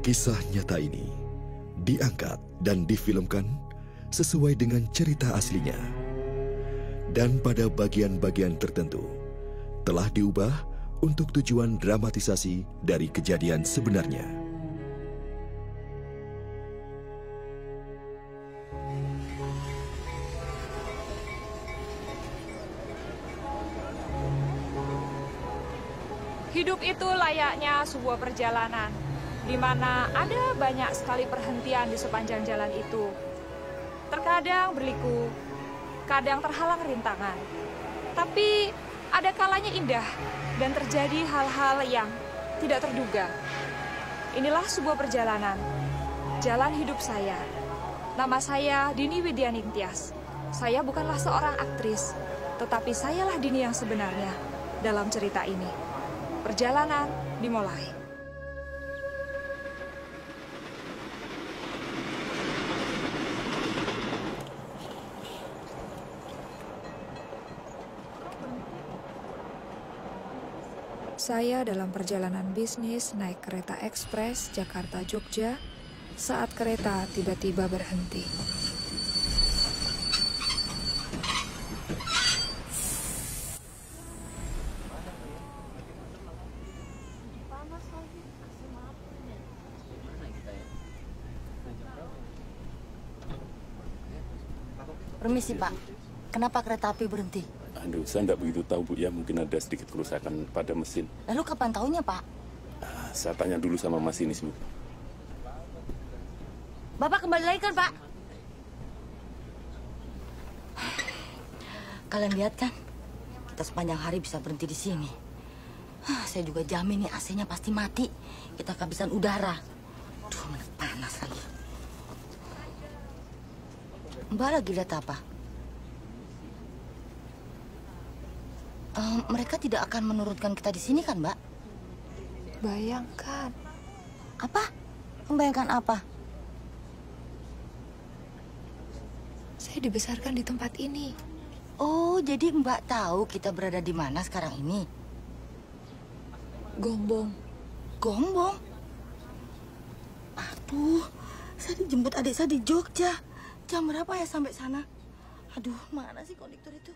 Kisah nyata ini diangkat dan difilmkan sesuai dengan cerita aslinya. Dan pada bagian-bagian tertentu telah diubah untuk tujuan dramatisasi dari kejadian sebenarnya. Hidup itu layaknya sebuah perjalanan, di mana ada banyak sekali perhentian di sepanjang jalan itu. Terkadang berliku, kadang terhalang rintangan. Tapi ada kalanya indah dan terjadi hal-hal yang tidak terduga. Inilah sebuah perjalanan, jalan hidup saya. Nama saya Dini Widyaningtyas. Saya bukanlah seorang aktris, tetapi sayalah Dini yang sebenarnya dalam cerita ini. Perjalanan dimulai. Saya dalam perjalanan bisnis naik kereta ekspres Jakarta-Jogja saat kereta tiba-tiba berhenti. Permisi Pak, kenapa kereta api berhenti? Aduh, saya tidak begitu tahu Bu ya, mungkin ada sedikit kerusakan pada mesin. Lalu kapan tahunya Pak? Saya tanya dulu sama masinis Bu. Bapak kembali lagi kan Pak? Kalian lihat kan, kita sepanjang hari bisa berhenti di sini. Saya juga jamin nih AC-nya pasti mati. Kita kehabisan udara. Duh, panas lagi. Mbak lagi lihat apa? Mereka tidak akan menurunkan kita di sini kan, Mbak? Bayangkan. Apa? Membayangkan apa? Saya dibesarkan di tempat ini. Oh, jadi Mbak tahu kita berada di mana sekarang ini? Gombong. Gombong? Aduh, saya dijemput adik saya di Jogja. Jam berapa ya sampai sana? Aduh, mana sih konduktor itu?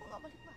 Kok nggak balik, Pak?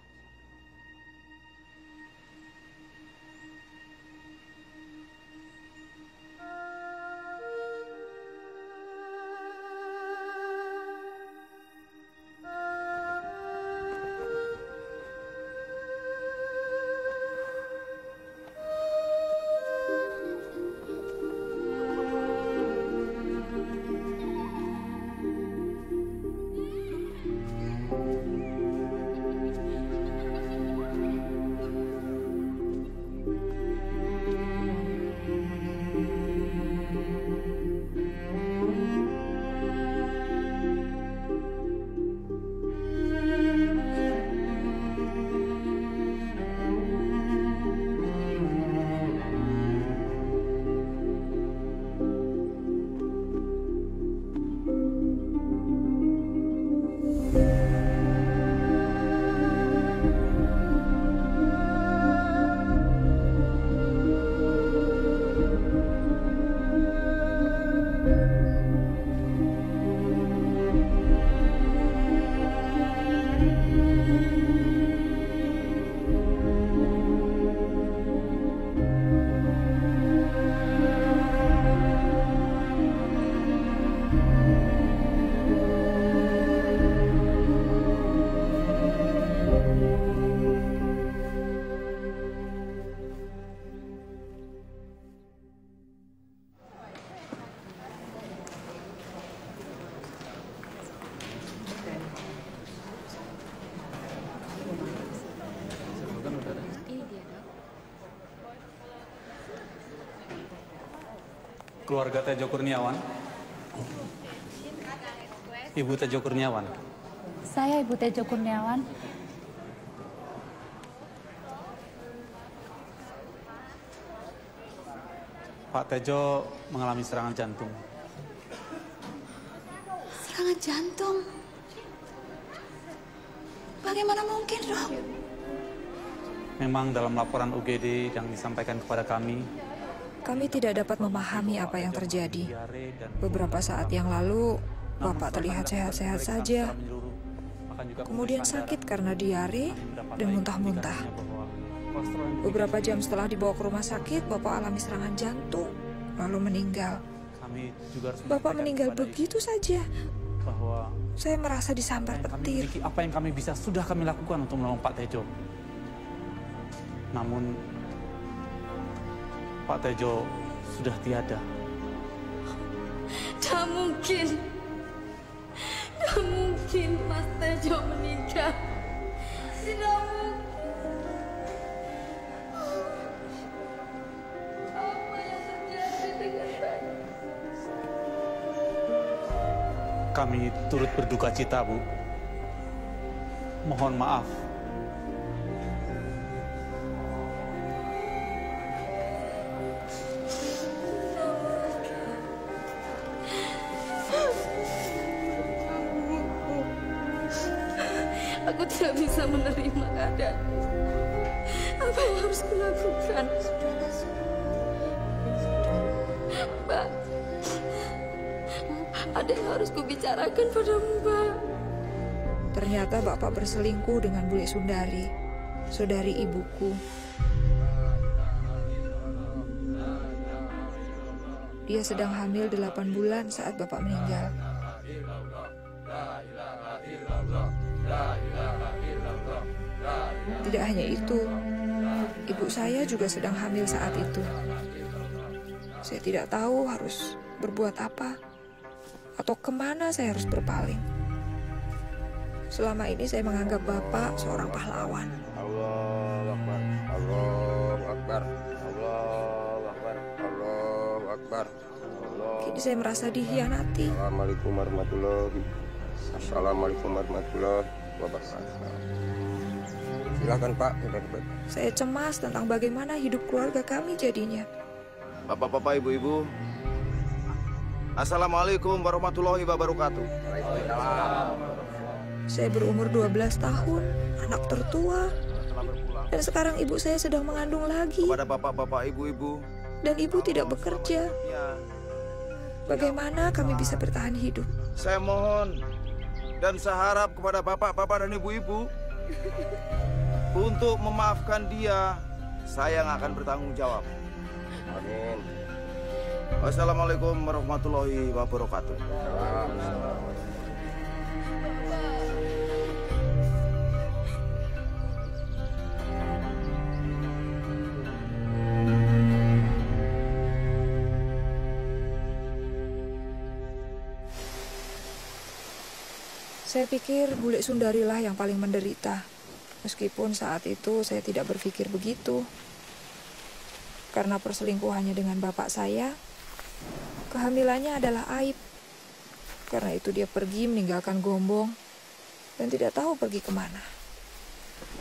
Keluarga Tejo Kurniawan. Ibu Tejo Kurniawan. Saya Ibu Tejo Kurniawan. Pak Tejo mengalami serangan jantung. Serangan jantung? Bagaimana mungkin, Dok? Memang dalam laporan UGD yang disampaikan kepada kami, Kami tidak dapat memahami apa yang terjadi. Beberapa saat yang lalu, Bapak terlihat sehat-sehat saja. Kemudian sakit karena diare dan muntah-muntah. Beberapa jam setelah dibawa ke rumah sakit, Bapak alami serangan jantung, lalu meninggal. Bapak meninggal begitu saja. Saya merasa disambar petir. Apa yang kami bisa sudah kami lakukan untuk menolong Pak Tejo. Namun Pak Tejo sudah tiada. Tak mungkin. Tak mungkin Mas Tejo meninggal. Tidak mungkin. Apa yang terjadi dengan saya? Kami turut berduka cita, Bu. Mohon maaf. Aku tidak bisa menerima keadaan. Apa yang harus kulakukan? Mbak, ada yang harus kubicarakan padamu, Mbak. Ternyata Bapak berselingkuh dengan Bule Sundari, saudari ibuku. Dia sedang hamil 8 bulan saat Bapak meninggal. Tidak hanya itu, ibu saya juga sedang hamil saat itu. Saya tidak tahu harus berbuat apa atau kemana saya harus berpaling. Selama ini saya menganggap Bapak seorang pahlawan. Allahu Akbar, Allahu Akbar, Allahu Akbar, Allahu Akbar. Kini saya merasa dikhianati. Assalamualaikum warahmatullahi wabarakatuh. Silakan Pak. Saya cemas tentang bagaimana hidup keluarga kami jadinya. Bapak-bapak, ibu-ibu, Assalamualaikum warahmatullahi wabarakatuh. Saya berumur 12 tahun, anak tertua. Dan sekarang ibu saya sedang mengandung lagi. Kepada bapak-bapak, ibu-ibu, dan ibu tidak bekerja. Bagaimana kami bisa bertahan hidup? Saya mohon dan saya harap kepada bapak-bapak dan ibu-ibu untuk memaafkan dia. Saya yang akan bertanggung jawab. Amin. Wassalamualaikum warahmatullahi wabarakatuh. Saya pikir Bule Sundarilah yang paling menderita. Meskipun saat itu saya tidak berpikir begitu. Karena perselingkuhannya dengan bapak saya, kehamilannya adalah aib. Karena itu dia pergi meninggalkan Gombong dan tidak tahu pergi kemana.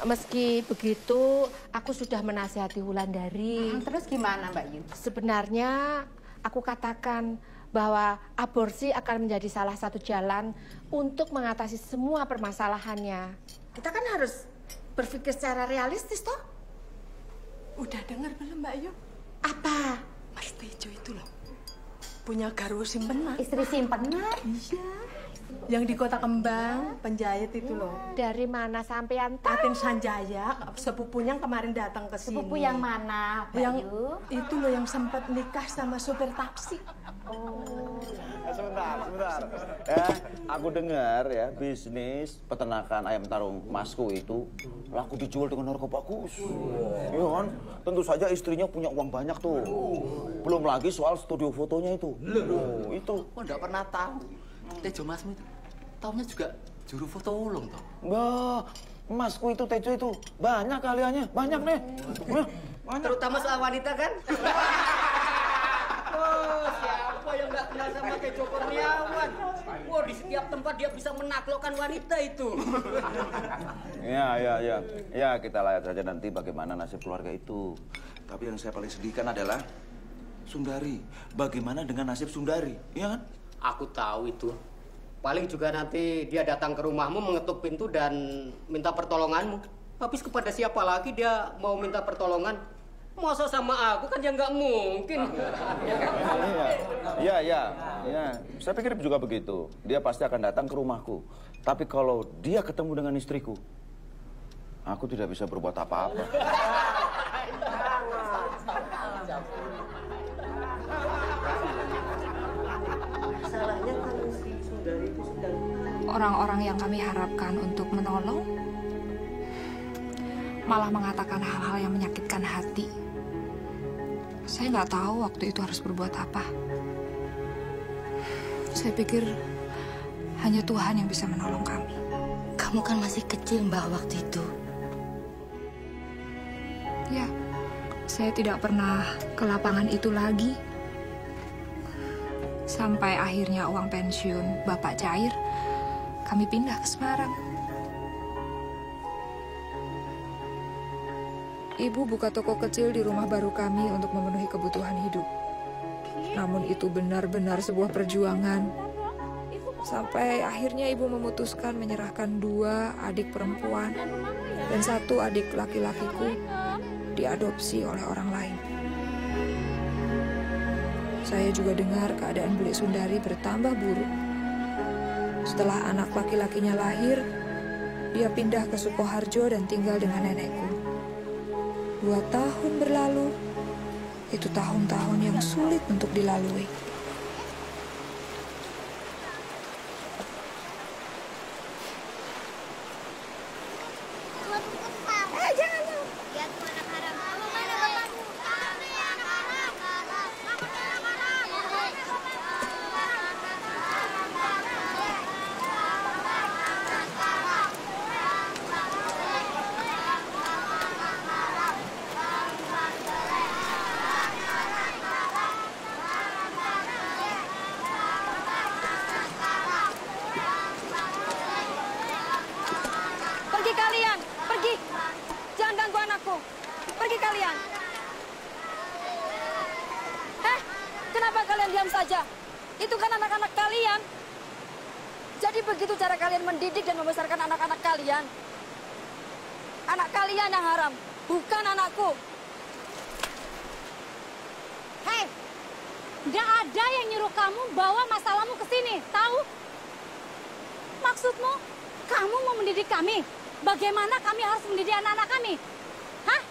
Meski begitu, aku sudah menasihati Wulandari. Terus gimana Mbak Yu? Sebenarnya aku katakan bahwa aborsi akan menjadi salah satu jalan untuk mengatasi semua permasalahannya. Kita kan harus berpikir secara realistis, toh? Udah dengar belum Mbak Yu? Apa? Mas Tejo itu loh, punya garwo simpenan. Istri simpenan? Iya. Yang di Kota Kembang, penjahit itu loh. Dari mana sampean tahu? Atin Sanjaya, sepupunya yang kemarin datang ke sini. Sepupu yang mana, Mbak Yang Yu? itu loh yang sempat nikah sama supir taksi. Sebentar. Aku dengar ya bisnis peternakan ayam tarung Masku itu laku dijual dengan harga bagus. Iya kan? Tentu saja istrinya punya uang banyak tuh. Belum lagi soal studio fotonya itu. Itu. Kok nggak pernah tahu? Tejo Masmu itu taunya juga juru foto ulung toh. Mbak, Masku itu Tejo itu banyak kaliannya, banyak nih. Banyak. Terutama soal wanita kan? Oh, siapa yang nggak kenal sama Tejo Kurniawan? Wah, di setiap tempat dia bisa menaklukkan wanita itu. Ya, kita lihat saja nanti bagaimana nasib keluarga itu. Tapi yang saya paling sedihkan adalah Sundari. Bagaimana dengan nasib Sundari, ya kan? Aku tahu itu. Paling juga nanti dia datang ke rumahmu mengetuk pintu dan minta pertolonganmu. Habis kepada siapa lagi dia mau minta pertolongan? Masa sama aku kan ya nggak mungkin. Iya. Saya pikir juga begitu. Dia pasti akan datang ke rumahku. Tapi kalau dia ketemu dengan istriku, aku tidak bisa berbuat apa-apa. Orang-orang yang kami harapkan untuk menolong malah mengatakan hal-hal yang menyakitkan hati. Saya nggak tahu waktu itu harus berbuat apa. Saya pikir hanya Tuhan yang bisa menolong kami. Kamu kan masih kecil, Mbak, waktu itu. Ya, saya tidak pernah ke lapangan itu lagi. Sampai akhirnya uang pensiun Bapak cair, kami pindah ke Semarang. Ibu buka toko kecil di rumah baru kami untuk memenuhi kebutuhan hidup. Namun itu benar-benar sebuah perjuangan. Sampai akhirnya ibu memutuskan menyerahkan 2 adik perempuan dan 1 adik laki-lakiku diadopsi oleh orang lain. Saya juga dengar keadaan Bulik Sundari bertambah buruk. Setelah anak laki-lakinya lahir, dia pindah ke Sukoharjo dan tinggal dengan nenekku. 2 tahun berlalu, itu tahun-tahun yang sulit untuk dilalui. Pergi kalian. Kenapa kalian diam saja? Itu kan anak-anak kalian. Jadi begitu cara kalian mendidik dan membesarkan anak-anak kalian. Anak kalian yang haram, bukan anakku. Hei, nggak ada yang nyuruh kamu bawa masalahmu ke sini, tahu? Maksudmu, kamu mau mendidik kami? Bagaimana kami harus mendidik anak-anak kami? Hah?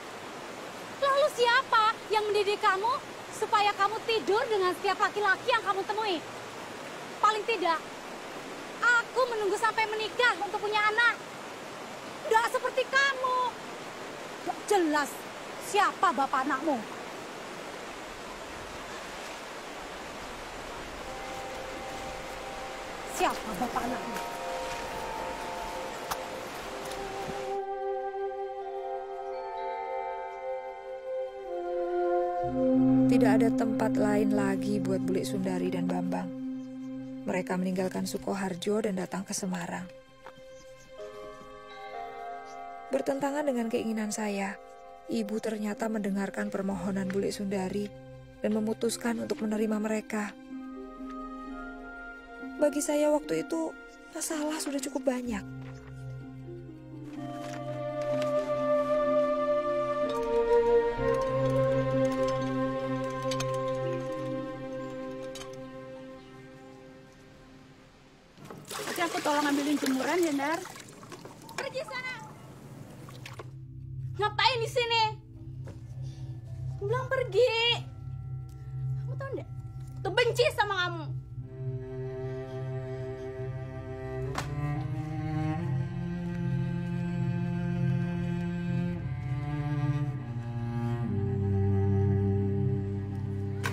Lalu siapa yang mendidik kamu supaya kamu tidur dengan setiap laki-laki yang kamu temui? Paling tidak, aku menunggu sampai menikah untuk punya anak. Nggak seperti kamu. Nggak jelas siapa bapak anakmu. Siapa bapak anakmu? Tidak ada tempat lain lagi buat Bulik Sundari dan Bambang. Mereka meninggalkan Sukoharjo dan datang ke Semarang. Bertentangan dengan keinginan saya, ibu ternyata mendengarkan permohonan Bulik Sundari dan memutuskan untuk menerima mereka. Bagi saya waktu itu, masalah sudah cukup banyak. Aku tolong ambilin jemuran ya, Nar. Pergi sana. Ngapain di sini? Aku bilang pergi. Kamu tahu enggak? Tuh benci sama kamu.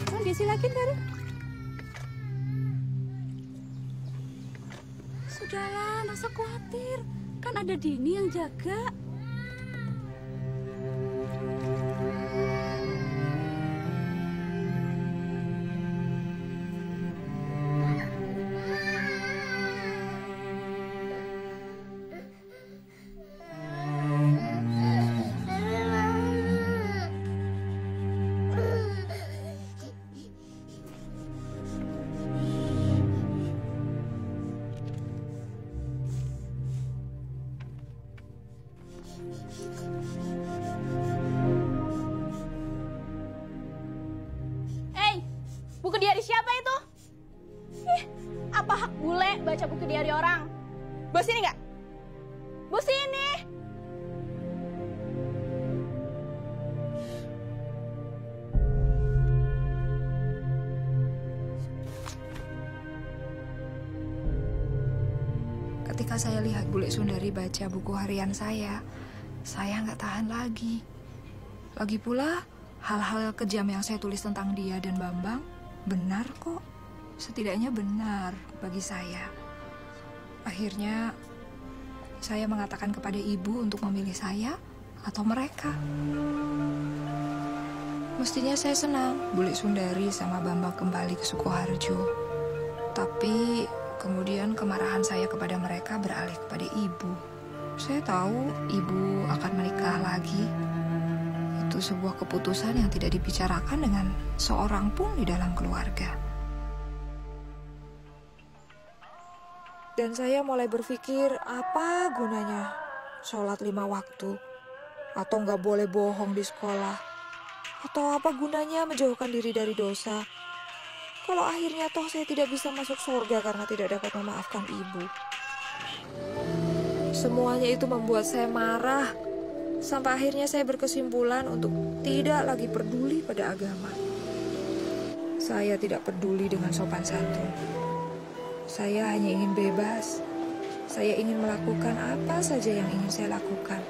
Kamu disilakin dari? Sudahlah, nggak usah khawatir. Kan ada Dini yang jaga. Apa hak bule baca buku diari orang? Bos ini nggak? Bos ini. Ketika saya lihat bule Sundari baca buku harian saya nggak tahan lagi. Lagi pula, hal-hal kejam yang saya tulis tentang dia dan Bambang benar kok. Setidaknya benar bagi saya. Akhirnya, saya mengatakan kepada ibu untuk memilih saya atau mereka. Mestinya saya senang bule Sundari sama Bambang kembali ke Sukoharjo. Tapi kemudian kemarahan saya kepada mereka beralih kepada ibu. Saya tahu ibu akan menikah lagi. Itu sebuah keputusan yang tidak dibicarakan dengan seorang pun di dalam keluarga. Dan saya mulai berpikir, apa gunanya sholat 5 waktu? Atau nggak boleh bohong di sekolah? Atau apa gunanya menjauhkan diri dari dosa? Kalau akhirnya toh saya tidak bisa masuk surga karena tidak dapat memaafkan ibu. Semuanya itu membuat saya marah. Sampai akhirnya saya berkesimpulan untuk tidak lagi peduli pada agama. Saya tidak peduli dengan sopan santun. Saya hanya ingin bebas. Saya ingin melakukan apa saja yang ingin saya lakukan.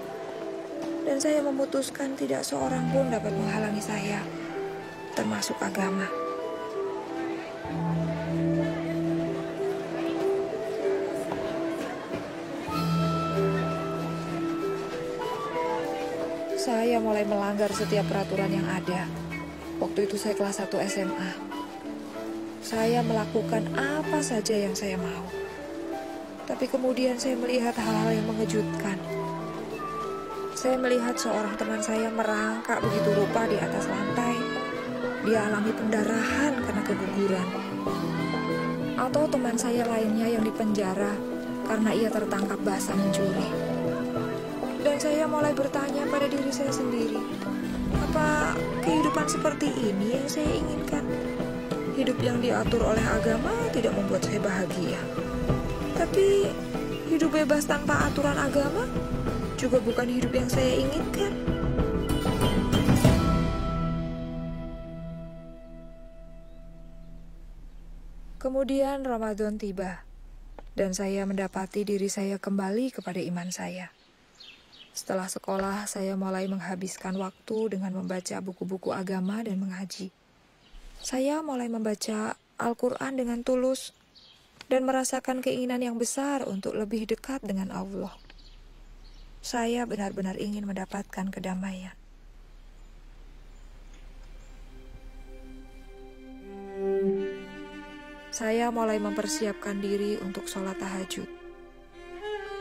Dan saya memutuskan tidak seorang pun dapat menghalangi saya, termasuk agama. Saya mulai melanggar setiap peraturan yang ada. Waktu itu saya kelas 1 SMA. Saya melakukan apa saja yang saya mau. Tapi kemudian saya melihat hal-hal yang mengejutkan. Saya melihat seorang teman saya merangkak begitu rupa di atas lantai. Dia alami pendarahan karena keguguran. Atau teman saya lainnya yang dipenjara karena ia tertangkap basah mencuri. Dan saya mulai bertanya pada diri saya sendiri, apa kehidupan seperti ini yang saya inginkan? Hidup yang diatur oleh agama tidak membuat saya bahagia. Tapi hidup bebas tanpa aturan agama juga bukan hidup yang saya inginkan. Kemudian Ramadan tiba, dan saya mendapati diri saya kembali kepada iman saya. Setelah sekolah, saya mulai menghabiskan waktu dengan membaca buku-buku agama dan mengaji. Saya mulai membaca Al-Quran dengan tulus dan merasakan keinginan yang besar untuk lebih dekat dengan Allah. Saya benar-benar ingin mendapatkan kedamaian. Saya mulai mempersiapkan diri untuk sholat tahajud.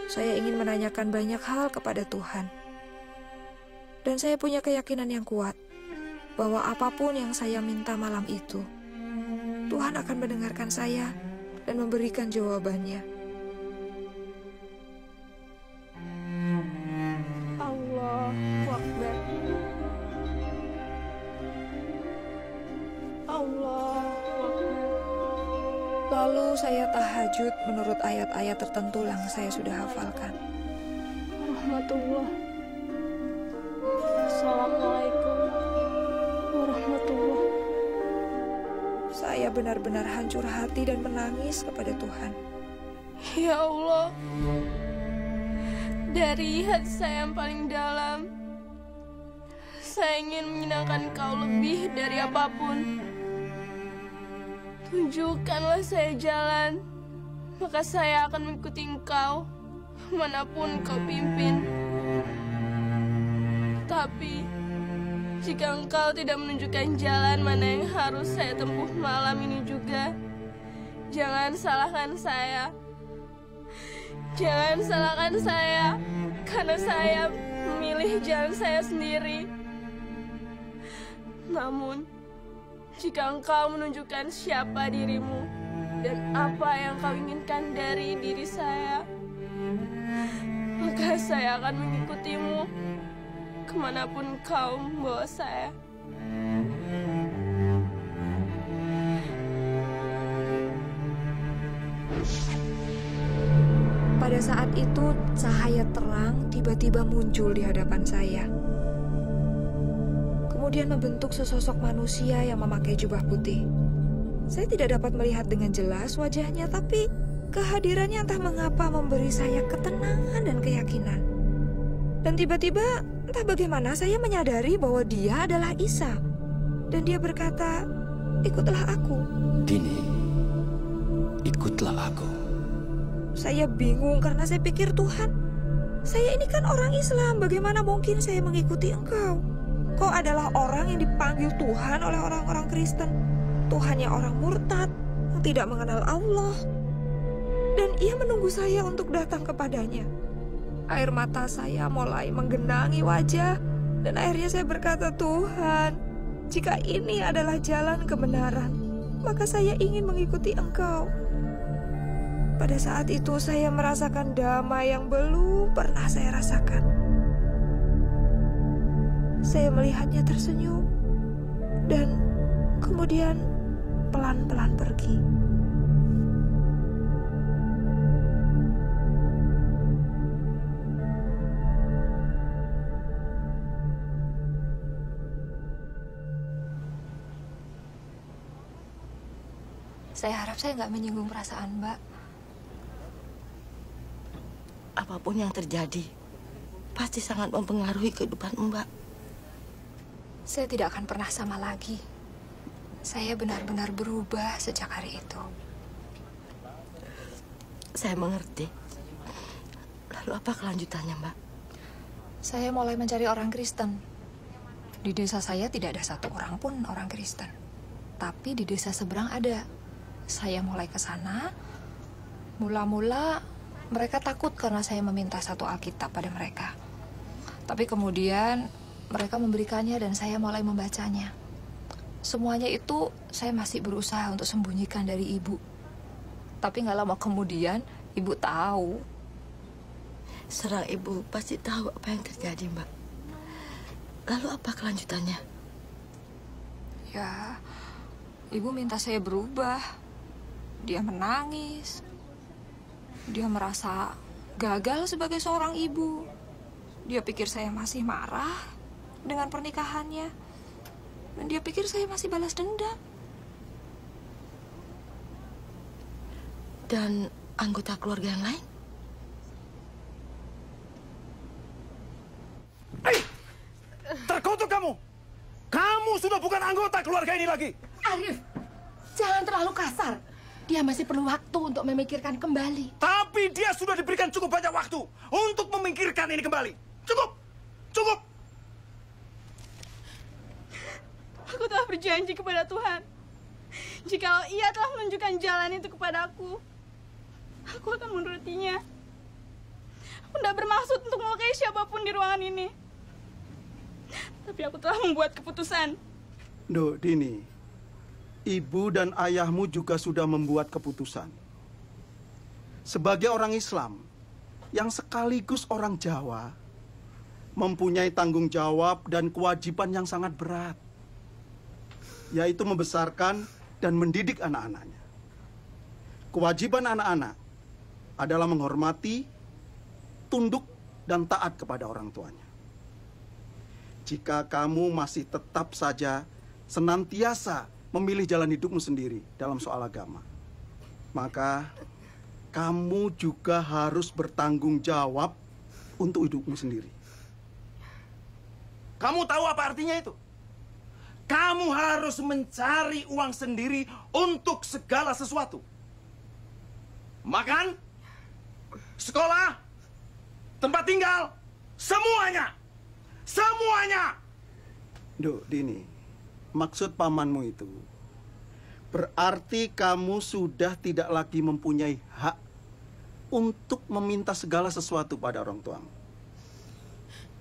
Saya ingin menanyakan banyak hal kepada Tuhan. Dan saya punya keyakinan yang kuat bahwa apapun yang saya minta malam itu, Tuhan akan mendengarkan saya dan memberikan jawabannya. Allahu Akbar. Allahu Akbar. Lalu saya tahajud menurut ayat-ayat tertentu yang saya sudah hafalkan. Rahmatullah. Assalamualaikum warahmatullah. Saya benar-benar hancur hati dan menangis kepada Tuhan. Ya Allah, dari hati saya yang paling dalam, saya ingin menyenangkan Kau lebih dari apapun. Tunjukkanlah saya jalan, maka saya akan mengikuti Engkau manapun Kau pimpin. Tapi jika Engkau tidak menunjukkan jalan mana yang harus saya tempuh malam ini juga, jangan salahkan saya. Jangan salahkan saya, karena saya memilih jalan saya sendiri. Namun, jika Engkau menunjukkan siapa dirimu dan apa yang Kau inginkan dari diri saya, maka saya akan mengikutimu kemanapun Kau membawa saya. pada saat itu cahaya terang tiba-tiba muncul di hadapan saya. Kemudian membentuk sesosok manusia yang memakai jubah putih. Saya tidak dapat melihat dengan jelas wajahnya, tapi kehadirannya entah mengapa memberi saya ketenangan dan keyakinan. Dan tiba-tiba entah bagaimana saya menyadari bahwa dia adalah Isa. Dan dia berkata, "Ikutlah aku." Dini, ikutlah aku. Saya bingung karena saya pikir, Tuhan, saya ini kan orang Islam, bagaimana mungkin saya mengikuti Engkau? Kau adalah orang yang dipanggil Tuhan oleh orang-orang Kristen. Tuhannya orang murtad, yang tidak mengenal Allah. Dan ia menunggu saya untuk datang kepadanya. Air mata saya mulai menggenangi wajah, dan akhirnya saya berkata, "Tuhan, jika ini adalah jalan kebenaran, maka saya ingin mengikuti Engkau." Pada saat itu saya merasakan damai yang belum pernah saya rasakan. Saya melihatnya tersenyum dan kemudian pelan-pelan pergi. Saya harap saya nggak menyinggung perasaan Mbak. Apapun yang terjadi, pasti sangat mempengaruhi kehidupan Mbak. Saya tidak akan pernah sama lagi. Saya benar-benar berubah sejak hari itu. Saya mengerti. Lalu apa kelanjutannya, Mbak? Saya mulai mencari orang Kristen. Di desa saya tidak ada satu orang pun orang Kristen. Tapi di desa seberang ada. Saya mulai ke sana. Mula-mula mereka takut karena saya meminta satu Alkitab pada mereka. Tapi kemudian mereka memberikannya dan saya mulai membacanya. Semuanya itu saya masih berusaha untuk sembunyikan dari ibu. Tapi nggak lama kemudian ibu tahu. Serang ibu pasti tahu apa yang terjadi, Mbak. Lalu apa kelanjutannya? Ya, ibu minta saya berubah. Dia menangis. Dia merasa gagal sebagai seorang ibu. Dia pikir saya masih marah dengan pernikahannya. Dan dia pikir saya masih balas dendam. Dan anggota keluarga yang lain? Terkutuk kamu! Kamu sudah bukan anggota keluarga ini lagi! Arif, jangan terlalu kasar. Dia masih perlu waktu untuk memikirkan kembali. Tapi dia sudah diberikan cukup banyak waktu untuk memikirkan ini kembali. Cukup! Cukup! Aku telah berjanji kepada Tuhan. Jikalau Ia telah menunjukkan jalan itu kepadaku, aku akan menurutinya. Aku tidak bermaksud untuk melukai siapapun di ruangan ini. Tapi aku telah membuat keputusan. Duk, Dini, ibu dan ayahmu juga sudah membuat keputusan. Sebagai orang Islam, yang sekaligus orang Jawa, mempunyai tanggung jawab dan kewajiban yang sangat berat, yaitu membesarkan dan mendidik anak-anaknya. Kewajiban anak-anak adalah menghormati, tunduk, dan taat kepada orang tuanya. Jika kamu masih tetap saja senantiasa memilih jalan hidupmu sendiri dalam soal agama, maka kamu juga harus bertanggung jawab untuk hidupmu sendiri. Kamu tahu apa artinya itu? Kamu harus mencari uang sendiri untuk segala sesuatu. Makan, sekolah, tempat tinggal, semuanya. Semuanya! Duk, Dini, maksud pamanmu itu berarti kamu sudah tidak lagi mempunyai hak untuk meminta segala sesuatu pada orang tuamu.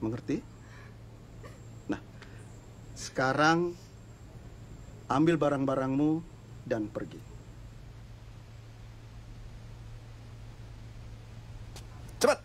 Mengerti? Nah, sekarang ambil barang-barangmu dan pergi. Cepat!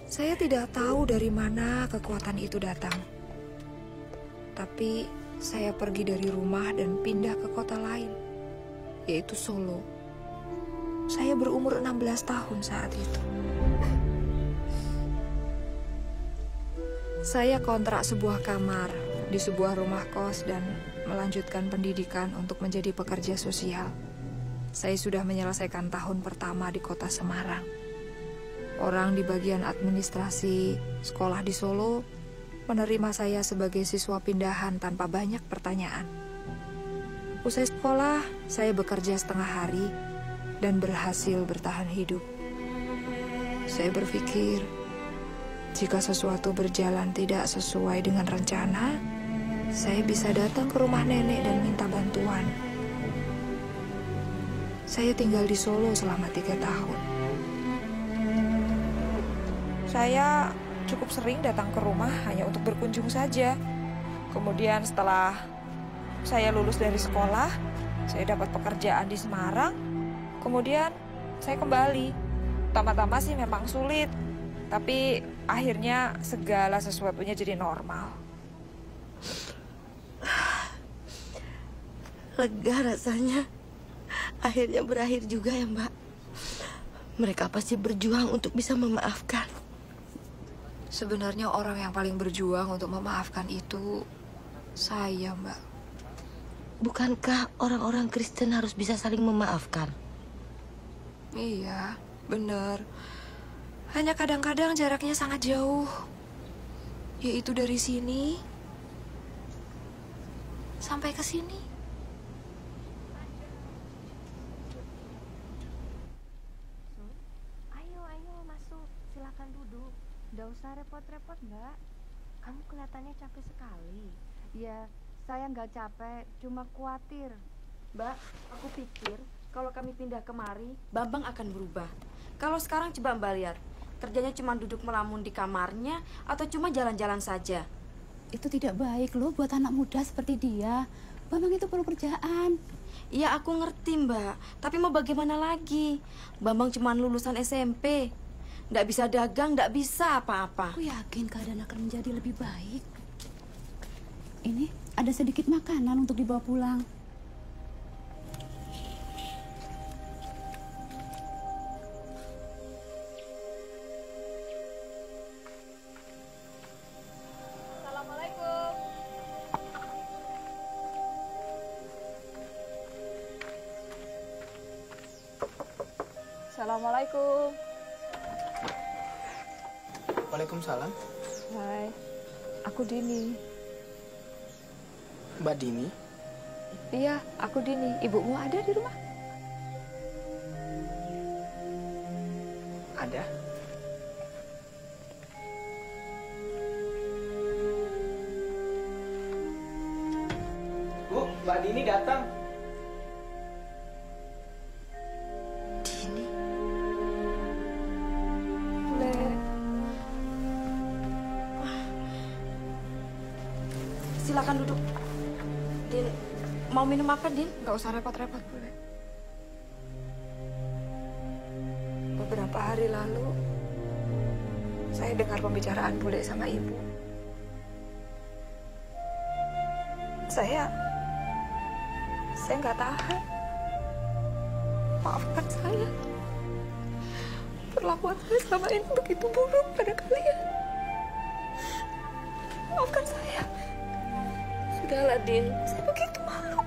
Saya tidak tahu dari mana kekuatan itu datang. Tapi saya pergi dari rumah dan pindah ke kota lain, yaitu Solo. Saya berumur 16 tahun saat itu. Saya kontrak sebuah kamar di sebuah rumah kos dan melanjutkan pendidikan untuk menjadi pekerja sosial. Saya sudah menyelesaikan tahun pertama di kota Semarang. Orang di bagian administrasi sekolah di Solo menerima saya sebagai siswa pindahan tanpa banyak pertanyaan. Usai sekolah, saya bekerja setengah hari dan berhasil bertahan hidup. Saya berpikir, jika sesuatu berjalan tidak sesuai dengan rencana, saya bisa datang ke rumah nenek dan minta bantuan. Saya tinggal di Solo selama 3 tahun. Saya cukup sering datang ke rumah hanya untuk berkunjung saja. Kemudian setelah saya lulus dari sekolah, saya dapat pekerjaan di Semarang. Kemudian saya kembali. Pertama-tama sih memang sulit, tapi akhirnya segala sesuatunya jadi normal. Lega rasanya. Akhirnya berakhir juga ya, Mbak. Mereka pasti berjuang untuk bisa memaafkan. Sebenarnya orang yang paling berjuang untuk memaafkan itu saya, Mbak. Bukankah orang-orang Kristen harus bisa saling memaafkan? Iya, benar. Hanya kadang-kadang jaraknya sangat jauh. Yaitu dari sini sampai ke sini. Ayo masuk, silakan duduk. Nggak usah repot-repot, Mbak. Kamu kelihatannya capek sekali. Ya, saya nggak capek, cuma khawatir. Mbak, aku pikir kalau kami pindah kemari, Bambang akan berubah. Kalau sekarang coba Mbak lihat, kerjanya cuma duduk melamun di kamarnya atau cuma jalan-jalan saja. Itu tidak baik loh buat anak muda seperti dia. Bambang itu perlu kerjaan. Iya, aku ngerti, Mbak. Tapi mau bagaimana lagi? Bambang cuma lulusan SMP. Nggak bisa dagang, nggak bisa apa-apa. Aku yakin keadaan akan menjadi lebih baik. Ini ada sedikit makanan untuk dibawa pulang. Assalamualaikum. Assalamualaikum. Waalaikumsalam. Hai, aku Dini. Mbak Dini? Iya, aku Dini. Ibumu ada di rumah? Ada. Bu, Mbak Dini datang. Silakan duduk. Din, mau minum apa, Din? Nggak usah repot-repot, Bule. Beberapa hari lalu, saya dengar pembicaraan Bule sama Ibu. Saya nggak tahan. Maafkan saya. Perlakuan saya selama ini begitu buruk pada kalian. Maafkan saya. Sudahlah, Din. Saya begitu malu.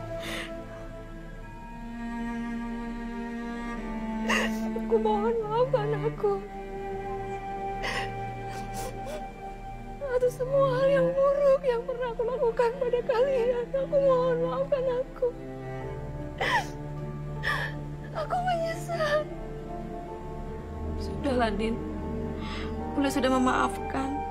Aku mohon maafkan aku. Atas semua hal yang buruk yang pernah aku lakukan pada kalian. Aku mohon maafkan aku. Aku menyesal. Sudahlah, Din. Bule sudah memaafkan.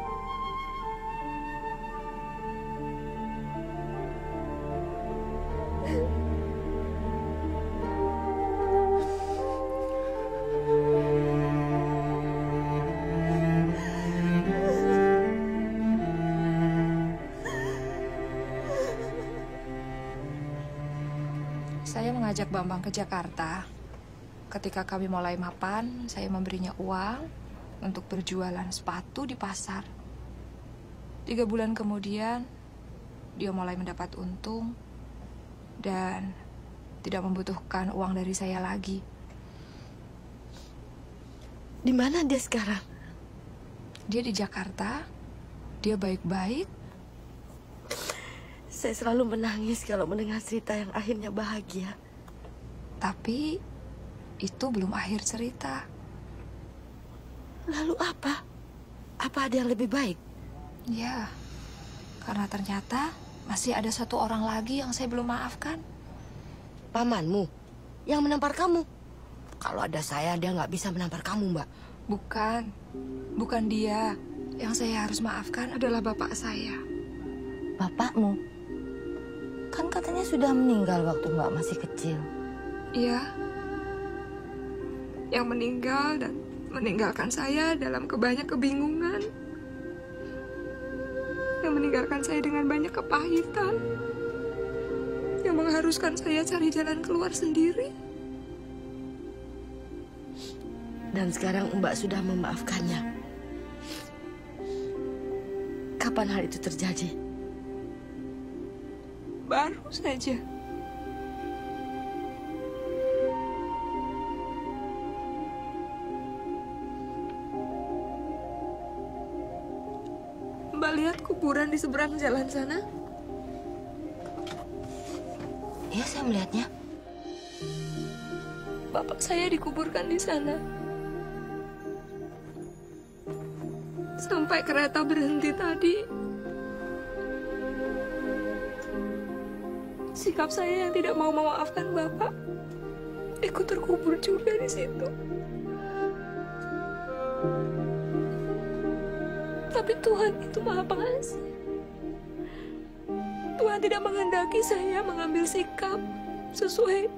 Saya mengajak Bambang ke Jakarta. Ketika kami mulai mapan, saya memberinya uang untuk berjualan sepatu di pasar. 3 bulan kemudian, dia mulai mendapat untung dan tidak membutuhkan uang dari saya lagi. Di mana dia sekarang? Dia di Jakarta. Dia baik-baik. Saya selalu menangis kalau mendengar cerita yang akhirnya bahagia. Tapi itu belum akhir cerita. Lalu apa? Apa ada yang lebih baik? Ya, karena ternyata masih ada 1 orang lagi yang saya belum maafkan. Pamanmu yang menampar kamu. Kalau ada saya, dia nggak bisa menampar kamu, Mbak. Bukan dia. Yang saya harus maafkan adalah bapak saya. Bapakmu? Kan katanya sudah meninggal waktu Mbak masih kecil. Iya. Yang meninggal dan meninggalkan saya dalam banyak kebingungan. Yang meninggalkan saya dengan banyak kepahitan. Yang mengharuskan saya cari jalan keluar sendiri. Dan sekarang Mbak sudah memaafkannya. Kapan hal itu terjadi? Baru saja. Mbak lihat kuburan di seberang jalan sana? Iya, saya melihatnya. Bapak saya dikuburkan di sana. Sampai kereta berhenti tadi. Sikap saya yang tidak mau memaafkan Bapak ikut terkubur juga di situ. Tapi Tuhan itu Maha Pengasih. Tuhan tidak menghendaki saya mengambil sikap sesuai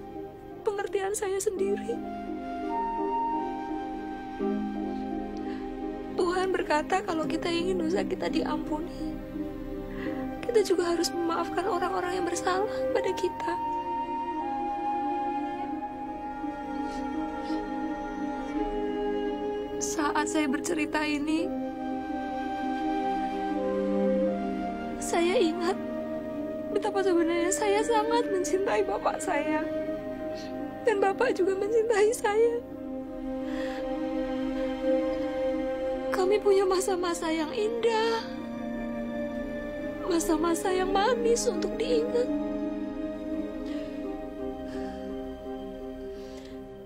pengertian saya sendiri. Tuhan berkata kalau kita ingin dosa kita diampuni, kita juga harus memaafkan orang-orang yang bersalah pada kita. Saat saya bercerita ini, saya ingat betapa sebenarnya saya sangat mencintai bapak saya. Dan bapak juga mencintai saya. Kami punya masa-masa yang indah. Masa-masa yang manis untuk diingat.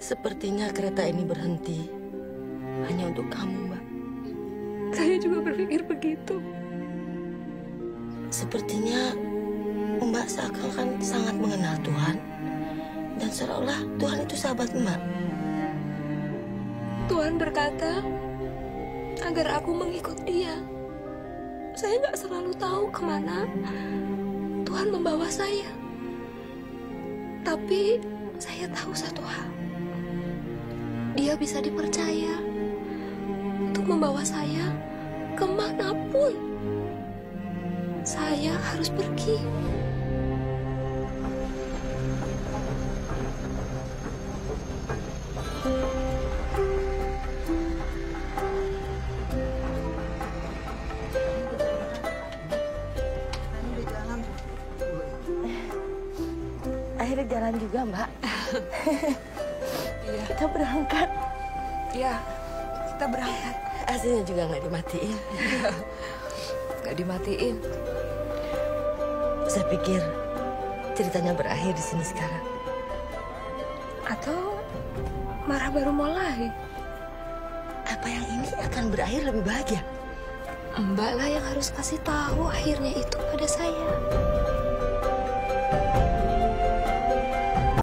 Sepertinya kereta ini berhenti hanya untuk kamu, Mbak. Saya juga berpikir begitu. Sepertinya Mbak seakan-akan sangat mengenal Tuhan. Dan seolah-olah Tuhan itu sahabat Mbak. Tuhan berkata agar aku mengikut Dia. Saya nggak selalu tahu kemana Tuhan membawa saya. Tapi saya tahu satu hal. Dia bisa dipercaya untuk membawa saya kemanapun saya harus pergi. Akhirnya jalan juga, Mbak. Iya. Kita berangkat. Iya, kita berangkat. AC-nya juga nggak dimatiin. Nggak dimatiin. Saya pikir ceritanya berakhir di sini sekarang. Atau marah baru mulai. Apa yang ini akan berakhir lebih bahagia? Mbak lah yang harus kasih tahu akhirnya itu